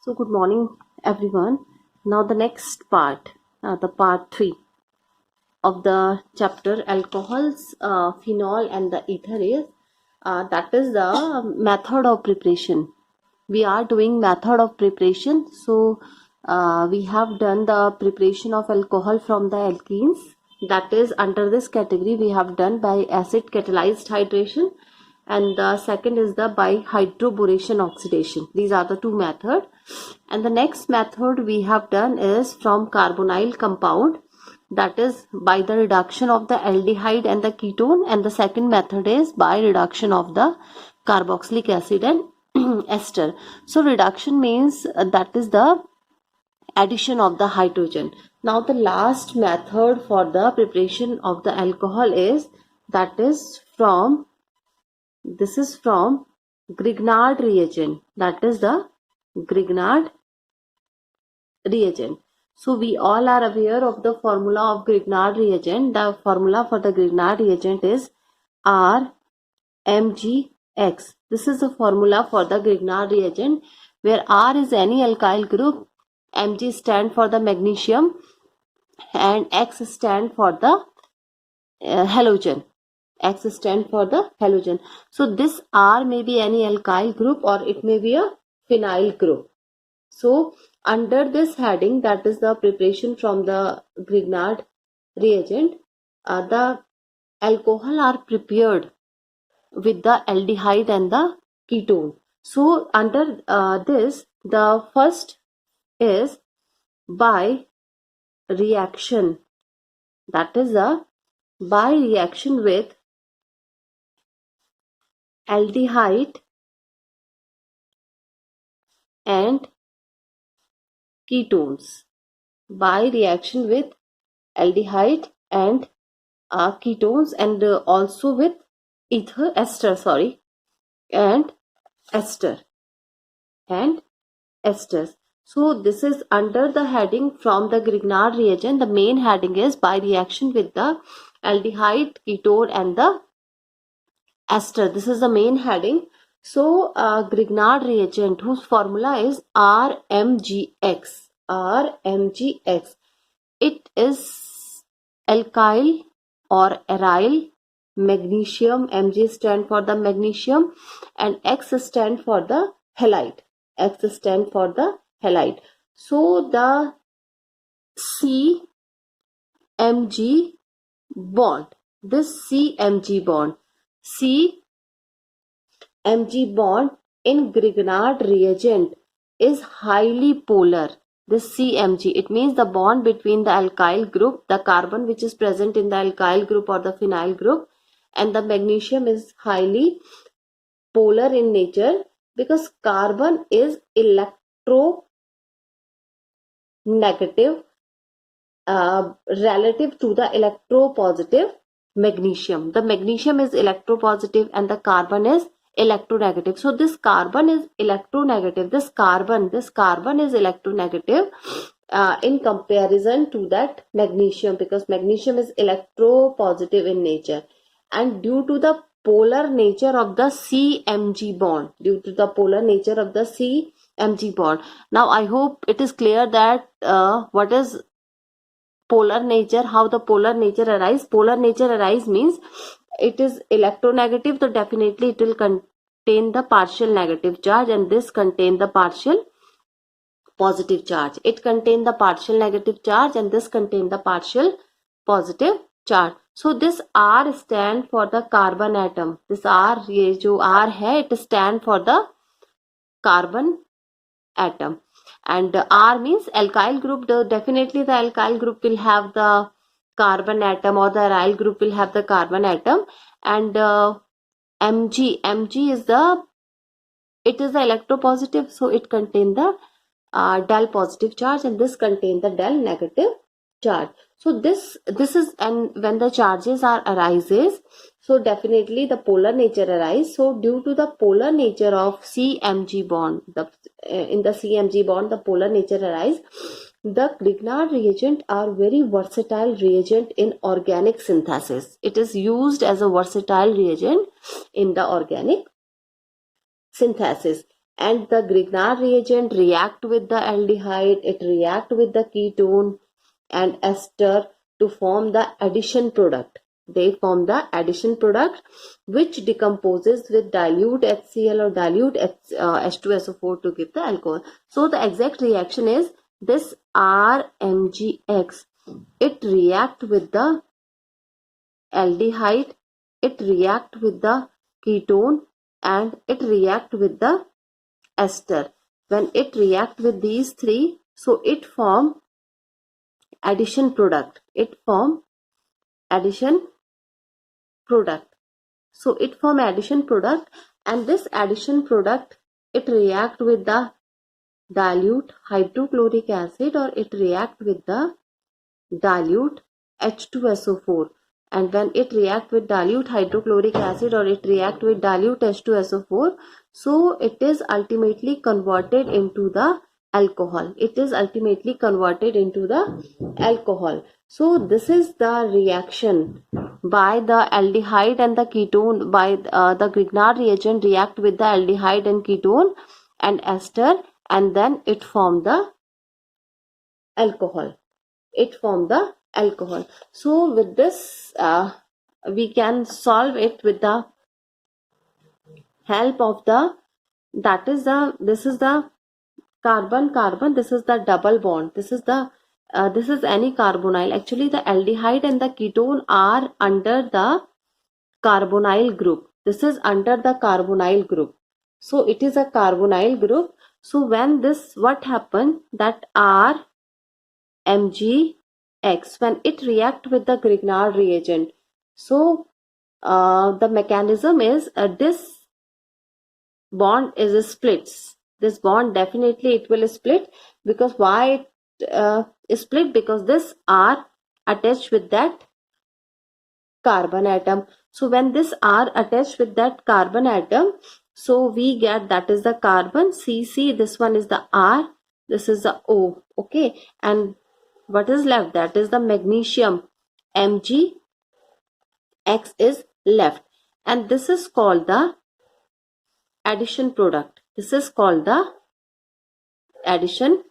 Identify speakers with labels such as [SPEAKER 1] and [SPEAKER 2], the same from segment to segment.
[SPEAKER 1] So good morning everyone. Now the next part, the part 3 of the chapter alcohols, phenol and the ether is that is the method of preparation. We are doing method of preparation. So we have done the preparation of alcohol from the alkenes. That is under this category we have done by acid catalyzed hydration, and the second is the by hydroboration oxidation. These are the two methods. And the next method we have done is from carbonyl compound, that is by the reduction of the aldehyde and the ketone, and the second method is by reduction of the carboxylic acid and ester. So reduction means that is the addition of the hydrogen. Now the last method for the preparation of the alcohol is from Grignard reagent. That is the Grignard reagent. So we all are aware of the formula of Grignard reagent. The formula for the Grignard reagent is RMgX. This is the formula for the Grignard reagent, where R is any alkyl group, Mg stand for the magnesium, and X stand for the halogen. X stand for the halogen. So this R may be any alkyl group or it may be a phenyl group. So under this heading, that is the preparation from the Grignard reagent, the alcohol are prepared with the aldehyde and the ketone. So under this, the first is by reaction, that is a by reaction with aldehyde and ketones, by reaction with aldehyde and ketones, and also with ester and esters. So this is under the heading from the Grignard reagent. The main heading is by reaction with the aldehyde, ketone and the ester. This is the main heading. So Grignard reagent, whose formula is RMgX. It is alkyl or aryl magnesium. Mg stand for the magnesium and X stand for the halide. So the CMg bond, this CMg bond in Grignard reagent is highly polar. This CMg, it means the bond between the alkyl group, the carbon which is present in the alkyl group or the phenyl group, and the magnesium is highly polar in nature, because carbon is electronegative relative to the electropositive magnesium. The magnesium is electropositive and the carbon is electronegative. So this carbon is electronegative. This carbon is electronegative in comparison to that magnesium, because magnesium is electropositive in nature. And due to the polar nature of the CMg bond, now I hope it is clear that what is polar nature, how the polar nature arise. Polar nature arise means it is electronegative, so definitely it will contain the partial negative charge, and this contain the partial positive charge. It contain the partial negative charge and this contain the partial positive charge. So this R stand for the carbon atom. This R, ये जो R है, it stand for the carbon atom. And R means alkyl group. Definitely the alkyl group will have the carbon atom, or the aryl group will have the carbon atom. And Mg is the electropositive, so it contain the del positive charge, and this contain the del negative charge. So this is, and when the charges are arises, so definitely the polar nature arise. So due to the polar nature of CMg bond, in the CMg bond the polar nature arise. The Grignard reagent are very versatile reagent in organic synthesis. It is used as a versatile reagent in the organic synthesis. and the Grignard reagent react with the aldehyde, it react with the ketone and ester to form the addition product. They form the addition product which decomposes with dilute HCl or dilute H2SO4 to give the alcohol. So the exact reaction is this RMgX. It react with the aldehyde, it react with the ketone and it react with the ester. When it react with these three, so it form addition product. It form addition product. So it form addition product, and this addition product, it react with the dilute hydrochloric acid or it react with the dilute H2SO4. And when it react with dilute hydrochloric acid or it react with dilute H2SO4, so it is ultimately converted into the alcohol. It is ultimately converted into the alcohol. So this is the reaction by the aldehyde and the ketone, by the Grignard reagent react with the aldehyde and ketone and ester, and then it form the alcohol. It form the alcohol. So with this we can solve it with the help of the, that is the, this is the carbon carbon, this is the double bond, this is the this is any carbonyl. Actually the aldehyde and the ketone are under the carbonyl group. This is under the carbonyl group, so it is a carbonyl group. So when this, what happened, that RMgX, when it react with the Grignard reagent, so the mechanism is this bond is splits. This bond definitely it will split. Because why it is split? Because this R attached with that carbon atom. So when this R attached with that carbon atom, so we get, that is the carbon CC, this one is the R, this is the O, okay, and what is left, that is the magnesium Mg X is left, and this is called the addition product. This is called the addition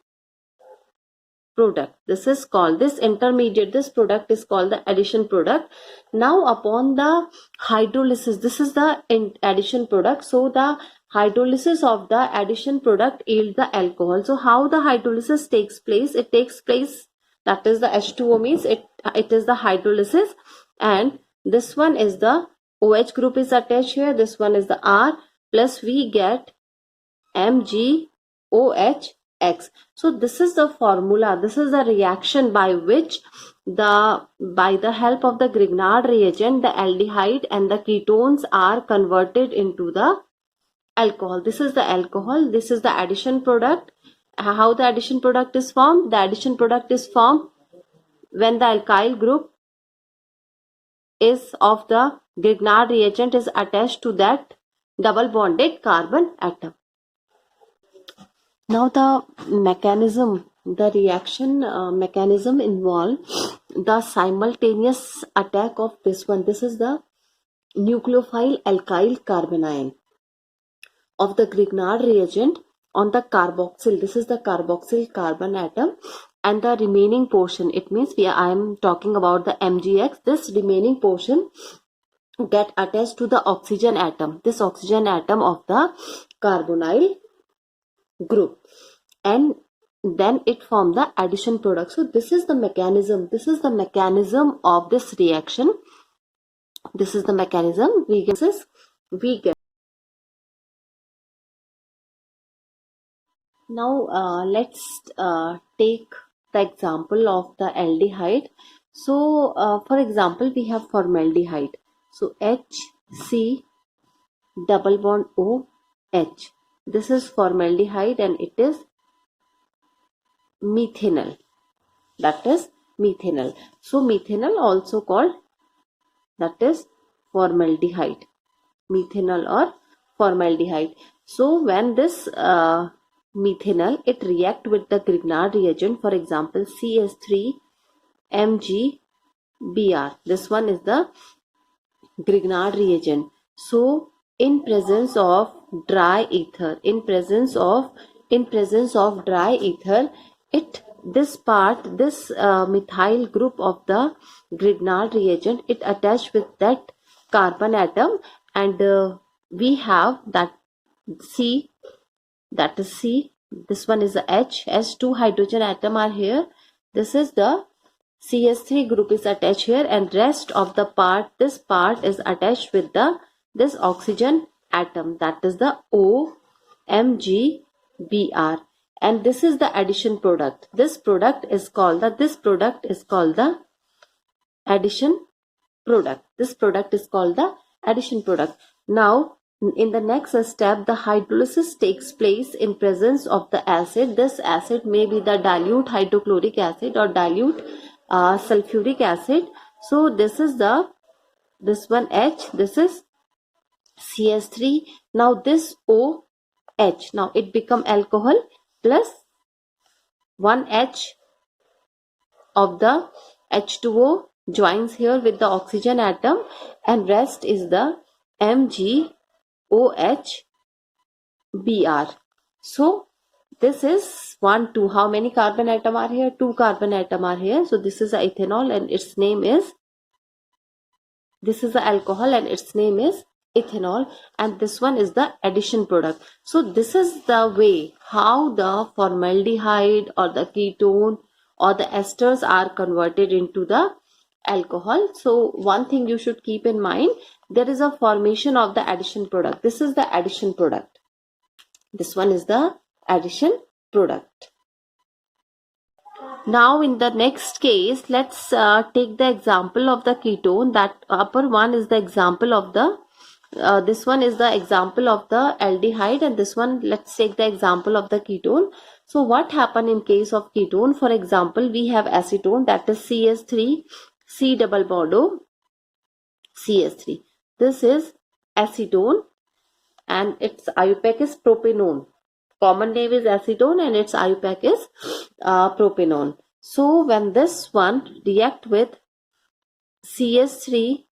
[SPEAKER 1] product. This is called, this intermediate, this product is called the addition product. Now upon the hydrolysis, this is the addition product. So the hydrolysis of the addition product yield the alcohol. So how the hydrolysis takes place? It takes place, that is the H2O means it is the hydrolysis, and this one is the OH group is attached here, this one is the R, plus we get MgOH X. So this is the formula, this is the reaction by which by the help of the Grignard reagent, the aldehyde and the ketones are converted into the alcohol. This is the alcohol, this is the addition product. How the addition product is formed? The addition product is formed when the alkyl group is of the Grignard reagent is attached to that double bonded carbon atom. Now the mechanism, the reaction mechanism involves the simultaneous attack of this one. This is the nucleophile alkyl carbanion of the Grignard reagent on the carboxyl. This is the carboxyl carbon atom, and the remaining portion, it means I am talking about the MgX. This remaining portion get attached to the oxygen atom. This oxygen atom of the carbonyl group, and then it form the addition product. So this is the mechanism, this is the mechanism of this reaction, this is the mechanism we get. Now let's take the example of the aldehyde. So for example we have formaldehyde, so HC double bond OH, this is formaldehyde and it is methanol, that is methanol. So methanol also called, that is formaldehyde, methanol or formaldehyde. So when this methanol, it react with the Grignard reagent, for example CS3MgBr, this one is the Grignard reagent. So in presence of dry ether. In presence of dry ether, this methyl group of the Grignard reagent, it attached with that carbon atom, and we have that C, that is C. This one is the H2 hydrogen atom are here. This is the CH3 group is attached here, and rest of the part, this part is attached with this oxygen atom, that is the OMgBr, and this is the addition product. This product is called the addition product. This product is called the addition product. Now in the next step, the hydrolysis takes place in presence of the acid. This acid may be the dilute hydrochloric acid or dilute sulfuric acid. So this is this one H, this is CH3. Now this OH, now it become alcohol plus 1 H of the H2O joins here with the oxygen atom, and rest is the MgOH-Br. So this is 1, 2. How many carbon atom are here? 2 carbon atom are here. So this is the ethanol, and its name is, this is the alcohol and its name is ethanol, and this one is the addition product. So this is the way how the formaldehyde or the ketone or the esters are converted into the alcohol. So one thing you should keep in mind, there is a formation of the addition product. This is the addition product. This one is the addition product. Now in the next case, let's take the example of the ketone. That upper one is the example of the this one is the example of the aldehyde, and this one, let's take the example of the ketone. So what happen in case of ketone? For example, we have acetone, that is CH3 C double bond O CH3. This is acetone, and its IUPAC is propanone. Common name is acetone and its IUPAC is propanone. So when this one react with CH3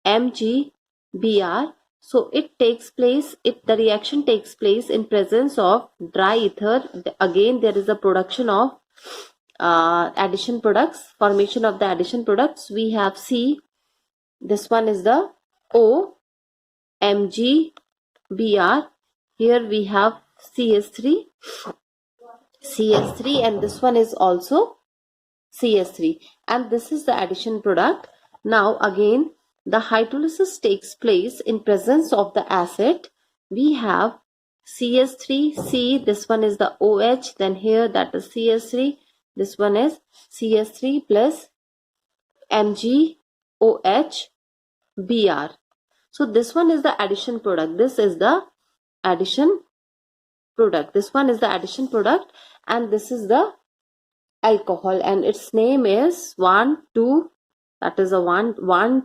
[SPEAKER 1] MgBr, so the reaction takes place in presence of dry ether. Again, there is a production of addition products, formation of the addition products. We have C, this one is the OMgBr. Here we have CH3, and this one is also CH3, and this is the addition product. Now again, the hydrolysis takes place in presence of the acid. We have CH3C, this one is the OH, then here that is CH3, this one is CH3 plus MgOH-Br. So this one is the addition product. This is the addition product. This one is the addition product, and this is the alcohol, and its name is 1, 2. That is the 1,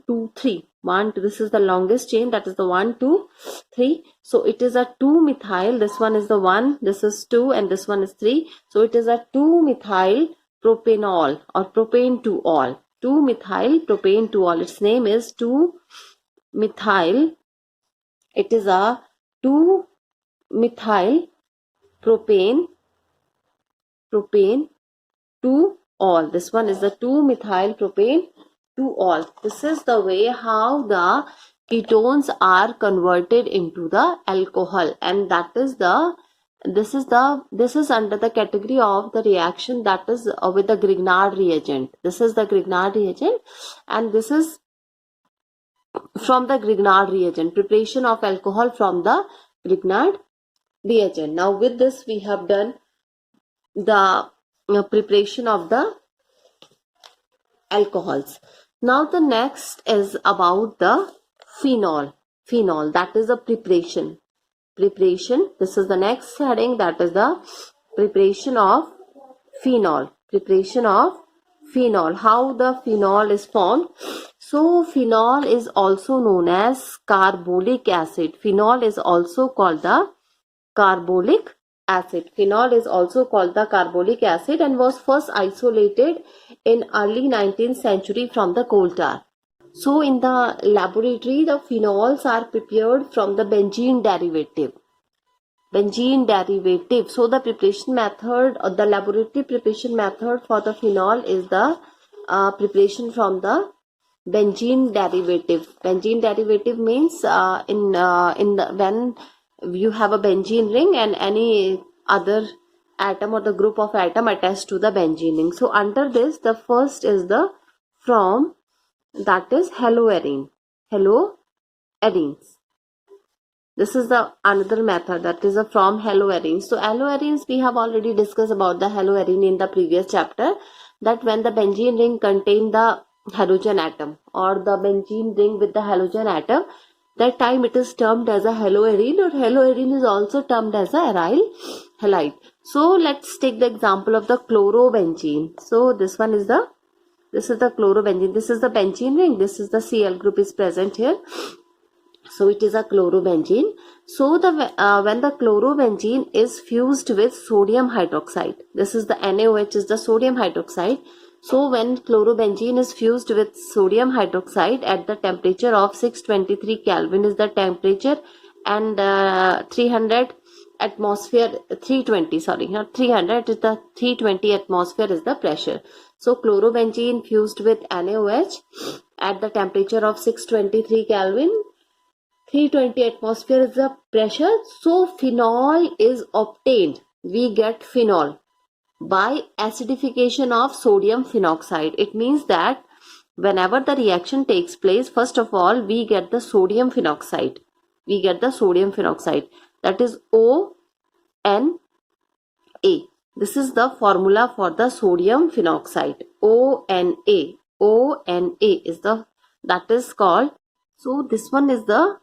[SPEAKER 1] 2, 3. 1, 2. This is the longest chain. That is the 1, 2, 3. So it is a 2-methyl. This one is the 1. This is 2, and this one is 3. So it is a 2-methyl propanol or propane to all. 2-methyl propane to all. Its name is 2-methyl. It is a 2-methyl propane to all. This one is the 2-methyl propane to all. This is the way how the ketones are converted into the alcohol, and that is this is under the category of the reaction that is with the Grignard reagent. This is the Grignard reagent, and this is from the Grignard reagent, preparation of alcohol from the Grignard reagent. Now with this we have done the preparation of the alcohols. Now the next is about the phenol. That is the preparation. This is the next heading, that is the preparation of phenol. How the phenol is formed? So phenol is also known as carbolic acid. Phenol is also called the carbolic acid. Phenol is also called the carbolic acid and was first isolated in early 19th century from the coal tar. So in the laboratory, the phenols are prepared from the benzene derivative. benzene derivative. So the preparation method or the laboratory preparation method for the phenol is the preparation from the benzene derivative. Benzene derivative means when you have a benzene ring and any other atom or the group of atom attached to the benzene ring. So under this, the first is the from, that is haloarine. Haloarenes. This is the another method, that is a from haloarenes. So haloarenes, we have already discussed about the haloarine in the previous chapter, that when the benzene ring contain the halogen atom or the benzene ring with the halogen atom, that time it is termed as a haloarine, or haloarine is also termed as a aryl halide. So let's take the example of the chlorobenzene. So this is the chlorobenzene. This is the benzene ring. This is the Cl group is present here. So it is a chlorobenzene. So when the chlorobenzene is fused with sodium hydroxide, this is the NaOH is the sodium hydroxide. So when chlorobenzene is fused with sodium hydroxide at the temperature of 623 Kelvin is the temperature, and 300 atmosphere 320 sorry not 300 is the 320 atmosphere is the pressure. So chlorobenzene fused with NaOH at the temperature of 623 Kelvin, 320 atmosphere is the pressure. So phenol is obtained. We get phenol by acidification of sodium phenoxide. It means that whenever the reaction takes place, first of all, we get the sodium phenoxide. That is ONA. This is the formula for the sodium phenoxide. ONA is that is called. So this one is the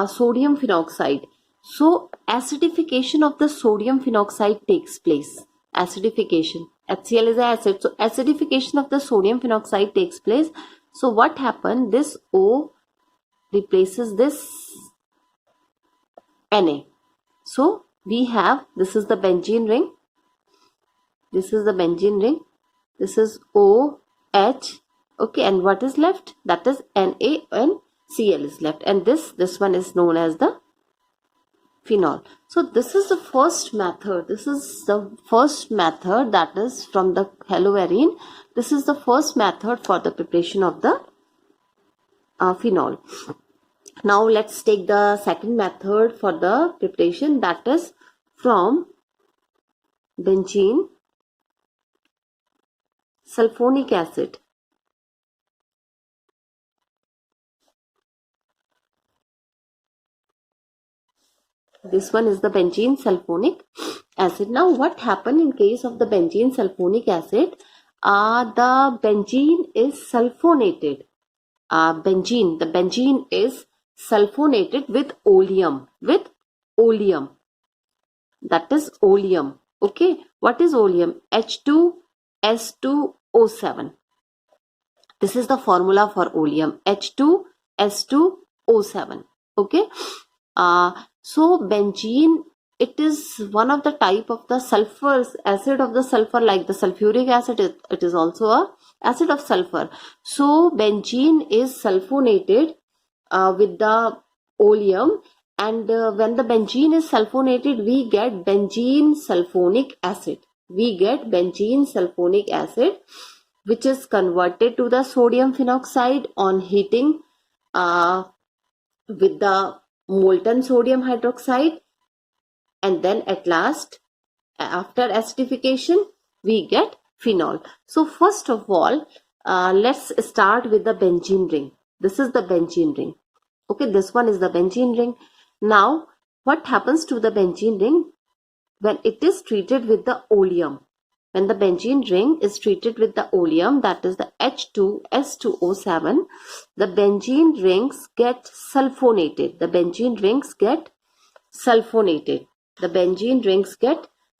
[SPEAKER 1] sodium phenoxide. So acidification of the sodium phenoxide takes place. Acidification. HCl is an acid. So acidification of the sodium phenoxide takes place. So what happened? This O replaces this Na. So we have, this is the benzene ring. This is OH. Okay, and what is left? That is Na and Cl is left, and this one is known as the phenol. So this is the first method. That is from the haloarine. This is the first method for the preparation of the phenol. Now let's take the second method for the preparation, that is from benzene sulfonic acid. This one is the benzene sulfonic acid. Now what happened in case of the benzene sulfonic acid? The benzene is sulfonated. The benzene is sulfonated with oleum. That is oleum. Okay, what is oleum? H2S2O7. This is the formula for oleum. H2S2O7. Okay. So benzene, it is one of the type of the sulfurs, acid of the sulfur, like the sulfuric acid. It is also a acid of sulfur. So benzene is sulfonated with the oleum, and when the benzene is sulfonated, we get benzene sulfonic acid. Which is converted to the sodium phenoxide on heating with the molten sodium hydroxide, and then at last, after acidification, we get phenol. So first of all, let's start with the benzene ring. This is the benzene ring. Okay, this one is the benzene ring. Now what happens to the benzene ring when it is treated with the oleum? When the benzene ring is treated with the oleum, that is the H2S2O7, the benzene rings get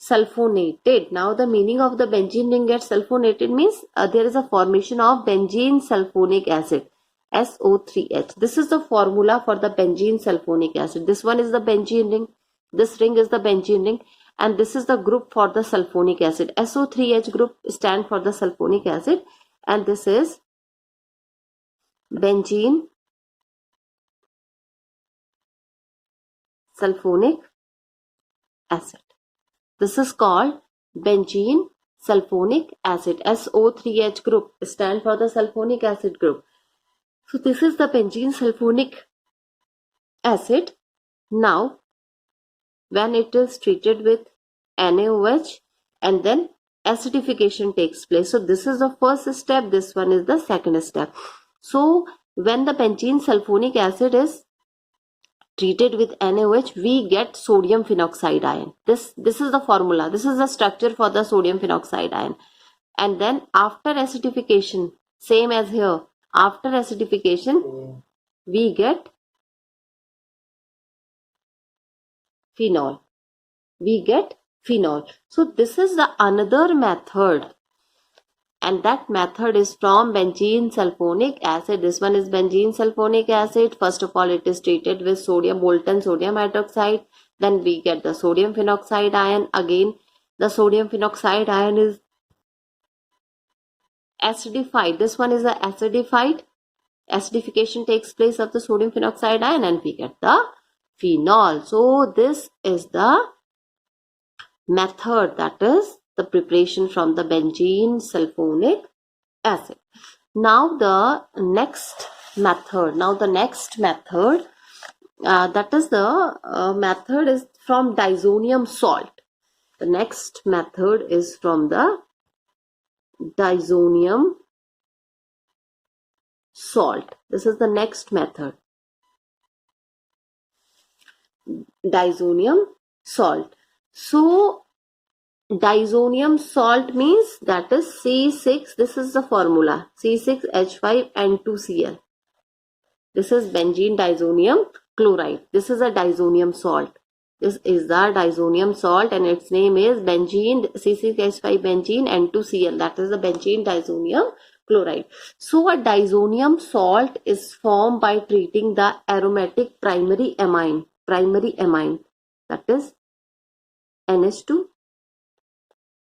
[SPEAKER 1] sulfonated. Now the meaning of the benzene ring gets sulfonated means there is a formation of benzene sulfonic acid, SO3H. This is the formula for the benzene sulfonic acid. This one is the benzene ring. This ring is the benzene ring. And this is the group for the sulfonic acid. SO3H group stand for the sulfonic acid, and this is benzene sulfonic acid. This is called benzene sulfonic acid. SO3H group stand for the sulfonic acid group. So this is the benzene sulfonic acid. Now, when it is treated with NaOH and then acidification takes place. So this is the first step, this one is the second step. So when the benzene sulfonic acid is treated with NaOH, we get sodium phenoxide ion. This is the formula. This is the structure for the sodium phenoxide ion. And then after acidification, same as here, after acidification, we get phenol. We get phenol. So this is the another method, and that method is from benzene sulfonic acid. This one is benzene sulfonic acid. First of all, it is treated with sodium, molten sodium hydroxide. Then we get the sodium phenoxide ion. Again, the sodium phenoxide ion is acidified. This one is the acidified. Acidification takes place of the sodium phenoxide ion and we get the phenol. So this is the method, that is the preparation from the benzene sulfonic acid. Now the next method, that is the method is from diazonium salt. The next method is from the diazonium salt. This is the next method. Diazonium salt. So diazonium salt means that is C6. This is the formula, C6H5N2Cl. This is benzene diazonium chloride. This is a diazonium salt. This is the diazonium salt and its name is benzene C6H5 benzene N2Cl. That is the benzene diazonium chloride. So a diazonium salt is formed by treating the aromatic primary amine. That is NH2.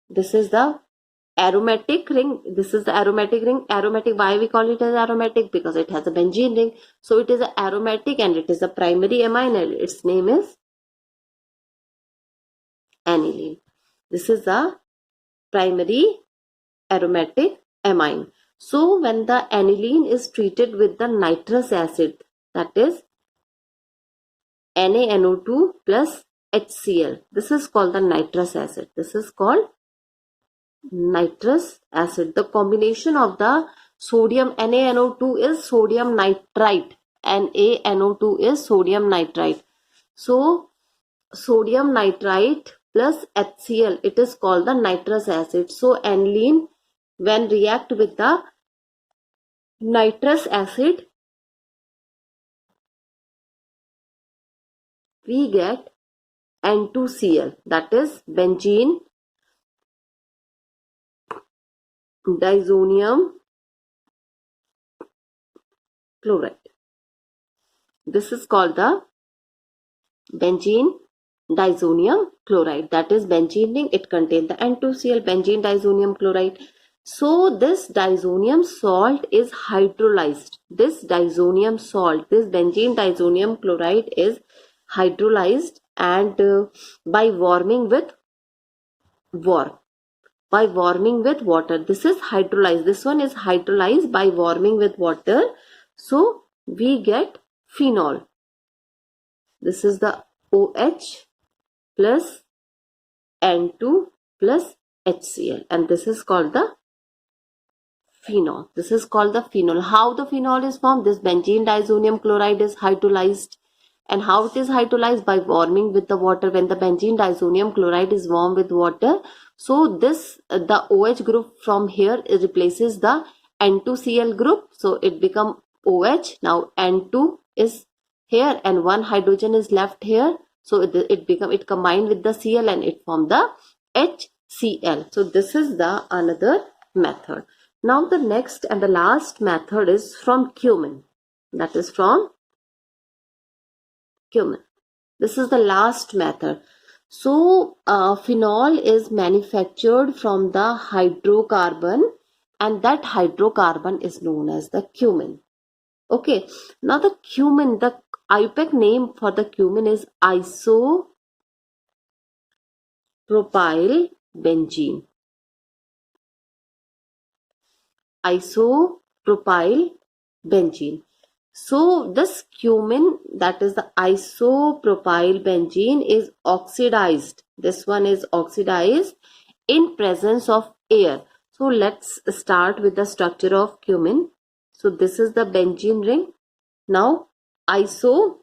[SPEAKER 1] This is the aromatic ring. Aromatic, why we call it as aromatic? Because it has a benzene ring. So it is an aromatic and it is a primary amine and its name is aniline. This is the primary aromatic amine. So when the aniline is treated with the nitrous acid, that is NaNO2 plus HCl, this is called the nitrous acid. This is called nitrous acid. The combination of the sodium NaNO2 is sodium nitrite. NaNO2 is sodium nitrite. So sodium nitrite plus HCl, it is called the nitrous acid. So aniline, when react with the nitrous acid, we get N2Cl, that is benzene diazonium chloride. This is called the benzene diazonium chloride. That is benzene ring. It contains the N2Cl, benzene diazonium chloride. So this diazonium salt is hydrolyzed. This benzene diazonium chloride is hydrolyzed and by warming with water. This is hydrolyzed. This one is hydrolyzed by warming with water. So we get phenol. This is the OH plus N2 plus HCl and this is called the phenol. How the phenol is formed? This benzene diazonium chloride is hydrolyzed. And how it is hydrolyzed? By warming with the water. When the benzene diazonium chloride is warmed with water, so this the OH group from here, it replaces the N2Cl group, so it become OH. Now N2 is here and one hydrogen is left here, so it combined with the Cl and it formed the HCl. So this is the another method. Now the next and the last method is from cumin. That is from cumin. This is the last method. So phenol is manufactured from the hydrocarbon and that hydrocarbon is known as the cumin. Okay, now the cumin, the IUPAC name for the cumin is isopropyl benzene. Isopropyl benzene. So this cumin, that is the isopropyl benzene, is oxidized. This one is oxidized in presence of air. So let's start with the structure of cumin. So this is the benzene ring. Now isopropyl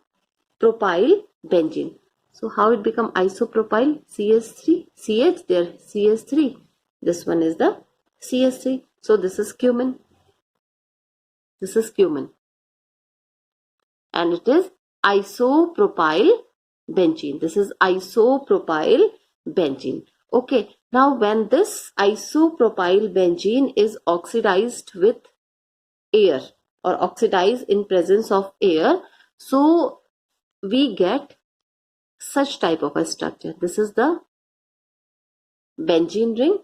[SPEAKER 1] benzene. So how it become isopropyl? CH3, CH there, CH3. This one is the CH3. So this is cumin. This is cumin. And it is isopropyl benzene. This is isopropyl benzene. Okay. Now when this isopropyl benzene is oxidized with air or oxidized in presence of air, so we get such type of a structure. This is the benzene ring.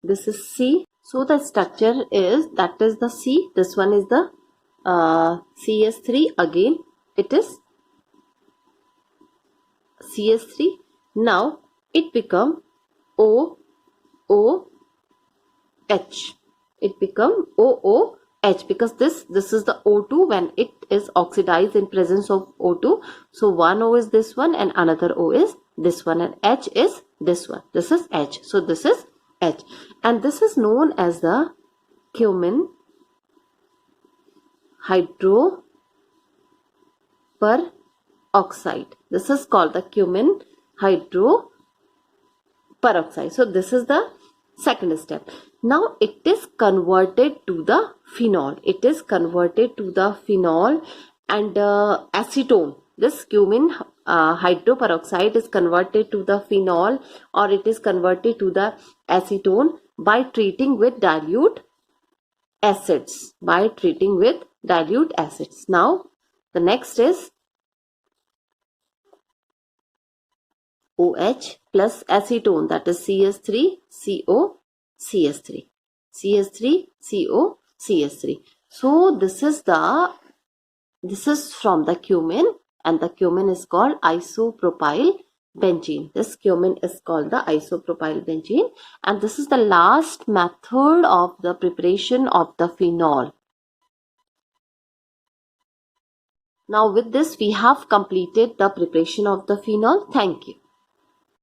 [SPEAKER 1] This is C. So the structure is, that is the C. This one is the CS3. Again it is CS3. Now it become OOH. It become OOH because this is the O2 when it is oxidized in presence of O2. So one O is this one and another O is this one, and H is this one. This is H. So this is H, and this is known as the cumin hydroperoxide. This is called the cumin hydroperoxide. So this is the second step. Now it is converted to the phenol. It is converted to the phenol and acetone. This cumin hydroperoxide is converted to the phenol, or it is converted to the acetone by treating with dilute acids. By treating with dilute acids. Now the next is OH plus acetone, that is CH3CO CH3. CH3CO CH3. So this is from the cumin, and the cumin is called isopropyl benzene. This cumin is called the isopropyl benzene, and this is the last method of the preparation of the phenol. Now with this we have completed the preparation of the phenol. Thank you.